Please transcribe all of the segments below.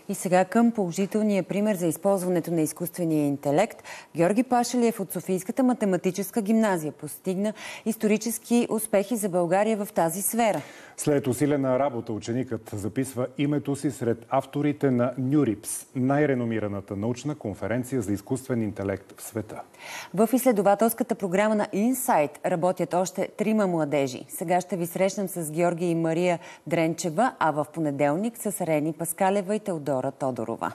И сега към положителния пример за използването на изкуствения интелект. Георги Пашалиев от Софийската математическа гимназия постигна исторически успехи за България в тази сфера. След усилена работа ученикът записва името си сред авторите на NeurIPS, най-реномираната научна конференция за изкуствен интелект в света. В изследователската програма на Инсайт работят още 3 младежи. Сега ще ви срещнем с Георги и Мария Дренчева, а в понеделник с Рени Паскалева и Теодора Тодорова.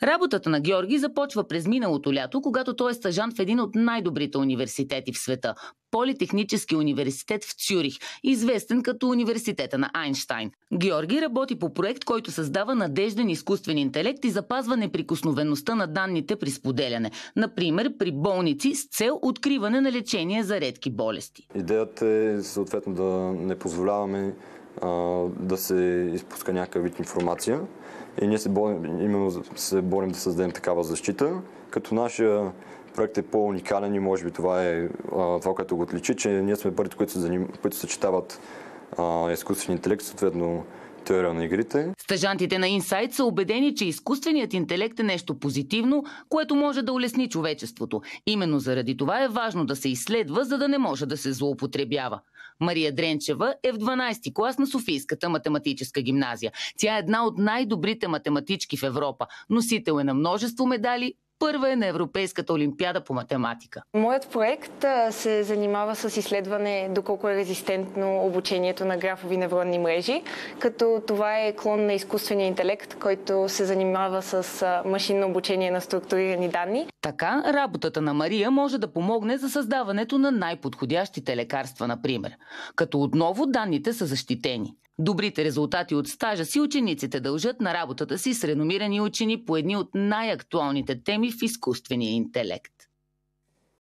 Работата на Георги започва през миналото лято, когато той е стажант в един от най-добрите университети в света – Политехнически университет в Цюрих, известен като Университета на Айнщайн. Георги работи по проект, който създава надежден изкуствен интелект и запазва неприкосновеността на данните при споделяне. Например, при болници с цел откриване на лечение за редки болести. Идеята е съответно да не позволяваме да се изпуска някакъв вид информация. И ние се борим да създадем такава защита, като нашия проект е по-уникален и може би това е това, което го отличи, че ние сме първите, които съчетават изкуствен интелект, съответно теория на игрите. Стажантите на Инсайт са убедени, че изкуственият интелект е нещо позитивно, което може да улесни човечеството. Именно заради това е важно да се изследва, за да не може да се злоупотребява. Мария Дренчева е в 12-ти клас на Софийската математическа гимназия. Тя е една от най-добрите математички в Европа. Носител е на множество медали. Първа е на Европейската олимпиада по математика. Моят проект се занимава с изследване доколко е резистентно обучението на графови невронни мрежи, като това е клон на изкуствения интелект, който се занимава с машинно обучение на структурирани данни. Така, работата на Мария може да помогне за създаването на най-подходящите лекарства, например. Като отново данните са защитени. Добрите резултати от стажа си учениците дължат на работата си с реномирани учени по едни от най-актуалните теми в изкуствения интелект.